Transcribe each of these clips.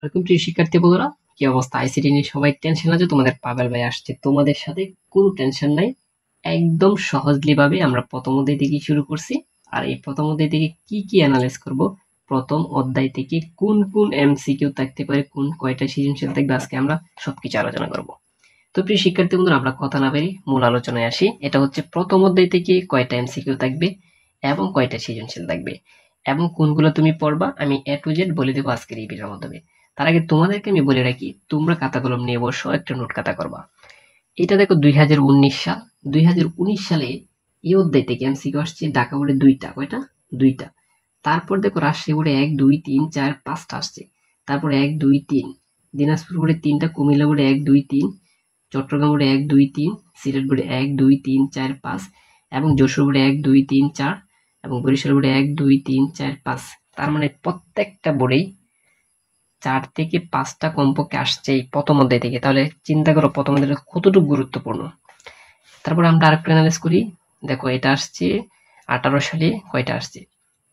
ওরকম প্রিয় শিক্ষার্থী বন্ধুরা, কি অবস্থা? আইসিটি নিয়ে সবাই টেনশন আছে। তোমাদের পাবেল ভাই আসছে তোমাদের সাথে, কোনো টেনশন নাই। একদম সহজলি ভাবে আমরা প্রথম অধ্যায় থেকে শুরু করছি। আর এই প্রথম অধ্যায় থেকে কি কি অ্যানালাইজ করব, প্রথম অধ্যায় থেকে কোন কোন এমসিকিউ থাকতে পারে, কোন কয়টা সৃজনশীল থাকবে, আজকে আমরা সবকিছু আলোচনা করব। তো প্রিয় শিক্ষার্থী বন্ধুরা, আমরা কথা না বেরি মূল আলোচনায় আসি। এটা হচ্ছে প্রথম অধ্যায় থেকে কয়টা এমসিকিউ থাকবে এবং কয়টা সৃজনশীল থাকবে এবং কোনগুলো তুমি পড়বা, আমি এ টু জেড বলে দেবো আজকের এই ভিডিওর মাধ্যমে। তার আগে তোমাদেরকে আমি বলে রাখি, তোমরা খাতা কলম নিয়ে বসো, একটা নোট খাতা করবা। এটা দেখো 2019 সাল। 2019 সালে এই অধ্যায় থেকে এমসিকিউ আসছে ঢাকা বোর্ডে দুইটা। কয়টা? দুইটা। তারপর দেখো রাজশাহী বোর্ডে 1 2 3 4 5টা আসছে। তারপর 1 2 3, দিনাজপুর বোর্ডে 3টা, কুমিল্লা বোর্ডে 1 2 3, চট্টগ্রাম বোর্ডে 1 2 3, সিলেট বোর্ডে 1 2 3 4 5 এবং যশোর বোর্ডে 1 2 3 4 এবং বরিশাল বোর্ডে 1 2 3 4 5। তার মানে প্রত্যেকটা বোর্ডেই 4 থেকে 5টা কমপক্ষে আসছে এই প্রথম অধ্যায় থেকে। তাহলে চিন্তা করো প্রথম অধ্যায়টা কতটুকু গুরুত্বপূর্ণ। তারপর আমরা আরেকটু অ্যানালাইজ করি। দেখো এটা আসছে 18 সালে কয়টা আসছে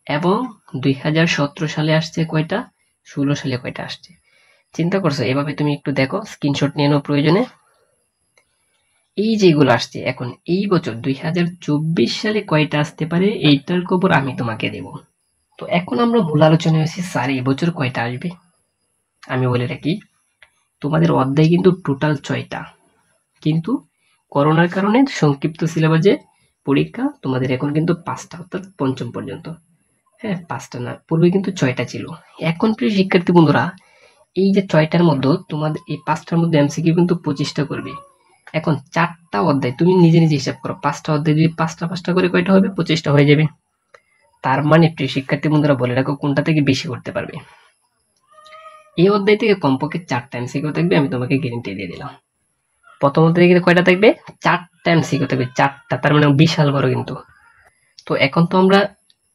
এবং 2017 সালে আসছে কয়টা, 16 সালে কয়টা আসছে। চিন্তা করছো? এভাবে তুমি একটু দেখো, স্ক্রিনশট নিয়ে নাও প্রয়োজনে। এই যেগুলো আসছে এখন এই বছর 2024 সালে কয়টা আসতে পারে, এইটার খবর আমি তোমাকে দেব। তো এখন আমরা মূল আলোচনায় আছি, স্যার এই বছর কয়টা আসবে। আমি বলে রাখি, তোমাদের অধ্যায় কিন্তু টোটাল 6টা, কিন্তু করোনার কারণে সংক্ষিপ্ত সিলেবাসে পরীক্ষা তোমাদের এখন কিন্তু 5টা, অর্থাৎ পঞ্চম পর্যন্ত। হ্যাঁ, 5টা না, পূর্বে কিন্তু 6টা ছিল। এখন প্রিয় শিক্ষার্থী বন্ধুরা, এই যে 6টার মধ্যে তোমাদের এই 5টার মধ্যে এমসিকিউ কিন্তু 25টা করবে। এখন 4টা অধ্যায় তুমি নিজে নিজে হিসাব করো, 5টা অধ্যায় যদি 5টা 5টা করে কয়টা হবে, 25টা হয়ে যাবে। তার মানে প্রিয় শিক্ষার্থী বন্ধুরা, বলে রাখো কোনটা থেকে বেশি করতে পারবে। এই অধ্যায় থেকে কমপক্ষে 4টা এমসিকিউ থাকবে, আমি তোমাকে গ্যারেন্টি দিয়ে দিলাম। প্রথম অধ্যায় থেকে কয়টা থাকবে? 4টা এমসিকিউ থাকবে, 4টা। তার মানে বিশাল বড় কিন্তু। তো এখন তো আমরা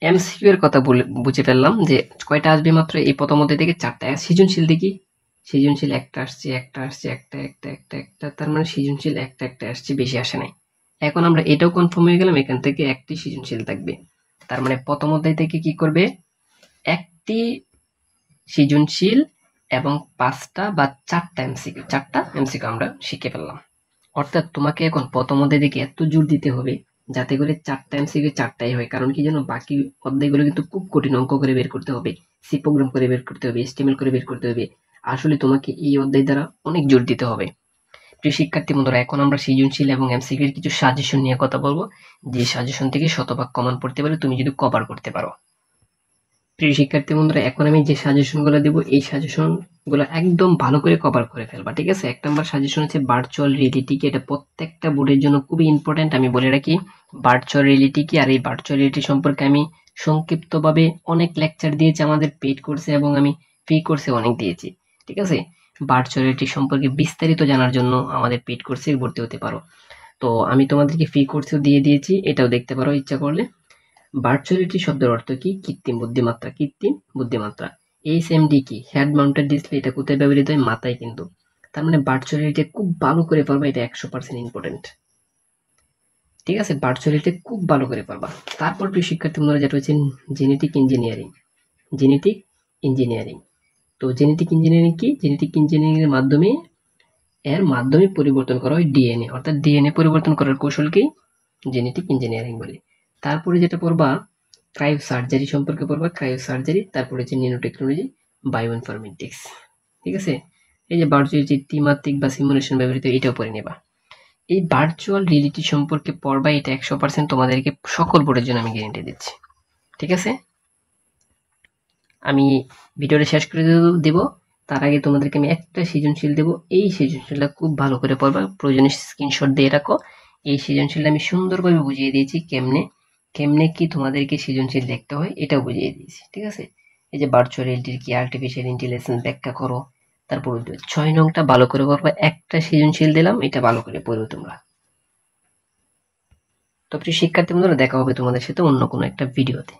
এমসিকিউ এর কথা বুঝে ফেললাম যে কয়টা আসবে মাত্র এই প্রথম অধ্যায় থেকে 4টা। সৃজনশীল দেখি, সৃজনশীল একটা আসছে, একটা আসছে, একটা একটা একটা একটা, তার মানে সৃজনশীল একটা একটা আসছে, বেশি আসে নাই। এখন আমরা এটাও কনফার্ম হয়ে গেলাম, এখান থেকে একটি সৃজনশীল থাকবে। তার মানে প্রথম অধ্যায় থেকে কি করবে, একটি সৃজনশীল এবং 5টা বা 4টা এমসিকিউ, 4টা এমসিকিউ আমরা শিখে ফেললাম। অর্থাৎ তোমাকে এখন প্রথম অধ্যায় দিকে এত জোর দিতে হবে যাতে করে 4টা এমসিকিউ 4টাই হয়। কারণ কি জানো, বাকি অধ্যায়গুলো কিন্তু খুব কঠিন, অঙ্ক করে বের করতে হবে, সি প্রোগ্রাম করে বের করতে হবে, এসটিএমএল করে বের করতে হবে। আসলে তোমাকে এই অধ্যায় দ্বারা অনেক জোর দিতে হবে। প্রিয় শিক্ষার্থী বন্ধুরা, এখন আমরা সৃজনশীল এবং এমসিকিউ এর কিছু সাজেশন নিয়ে কথা বলবো, যে সাজেশন থেকে শতভাগ কমন পড়তে পারে তুমি যদি কভার করতে পারো। প্রিয় শিক্ষার্থী বন্ধুরা, এখন আমি যে সাজেশন গুলো দেবো, এই সাজেশন গুলো একদম ভালো করে কভার করে ফেলবা, ঠিক আছে? 1 নম্বর সাজেশন হচ্ছে ভার্চুয়াল রিয়েলিটি কি। এটা প্রত্যেকটা বোর্ডের জন্য খুবই ইম্পর্টেন্ট, আমি বলে রাখি। ভার্চুয়াল রিয়েলিটি কি, আর এই ভার্চুয়াল রিয়েলিটি সম্পর্কে আমি সংক্ষিপ্তভাবে অনেক লেকচার দিয়েছি আমাদের পেইড কোর্সে, এবং আমি ফ্রি কোর্সে অনেক দিয়েছি, ঠিক আছে? ভার্চুয়াল রিয়েলিটি সম্পর্কে বিস্তারিত জানার জন্য আমাদের পেইড কোর্সে ভর্তি হতে পারো। তো আমি তোমাদেরকে ফ্রি কোর্সেও দিয়ে দিয়েছি, এটাও দেখতে পারো ইচ্ছা করলে। ভার্চুয়ালিটি শব্দের অর্থ কি? কৃত্রিম বুদ্ধিমত্তা। কৃত্রিম বুদ্ধিমত্তা। এইচএমডি কি? Head mounted display. এটা কোথায় ব্যবহৃত হয়? মাথায় কিন্তু। তার মানে ভার্চুয়ালিটি খুব ভালো করে পারবা, এটা 100% ইম্পর্টেন্ট, ঠিক আছে? ভার্চুয়ালিটি খুব ভালো করে পারবা। তারপর প্রিয় শিক্ষার্থী বন্ধুরা, যেটা হচ্ছে জেনেটিক ইঞ্জিনিয়ারিং। Genetic engineering. তো জেনেটিক ইঞ্জিনিয়ারিং কি? জেনেটিক ইঞ্জিনিয়ারিং এর মাধ্যমে পরিবর্তন করা হয় ডিএনএ, অর্থাৎ ডিএনএ পরিবর্তন করার কৌশলকে জেনেটিক ইঞ্জিনিয়ারিং বলে। তারপরে যেটা পড়বা, ক্রায়ো সার্জারি সম্পর্কে পড়বা, ক্রায়ো সার্জারি। তারপরে হচ্ছে ন্যানো টেকনোলজি, বায়ো ইনফরমেটিক্স, ঠিক আছে? এই যে ভার্চুয়াল যে ত্রিমাত্রিক বা সিমুলেশন ব্যবহৃত, এটাও পড়ে নেবা। এই ভার্চুয়াল রিয়েলিটি সম্পর্কে পড়বা, এটা 100% তোমাদেরকে সকল বোর্ডের জন্য আমি গ্যারেন্টি দিচ্ছি, ঠিক আছে? আমি ভিডিওটা শেষ করে দেব। তার আগে তোমাদেরকে আমি একটা সৃজনশীল দেব, এই সৃজনশীলটা খুব ভালো করে পড়বা, প্রয়োজনে স্ক্রিনশট দিয়ে রাখো। এই সৃজনশীলটা আমি সুন্দরভাবে বুঝিয়ে দিয়েছি, কেমনে কেমনে কি তোমাদেরকে সৃজনশীল দেখতে হয় এটাও বুঝিয়ে দিয়েছি, ঠিক আছে? এই যে ভার্চুয়াল রিয়েলিটির কি, আর্টিফিশিয়াল ইন্টেলিজেন্স ব্যাখ্যা করো। তারপর 6 নংটা ভালো করে পড়বা, একটা সৃজনশীল দিলাম, এটা ভালো করে পড়বে তোমরা। তো প্রিয় শিক্ষার্থী বন্ধুরা, দেখা হবে তোমাদের সাথে অন্য কোনো একটা ভিডিওতে।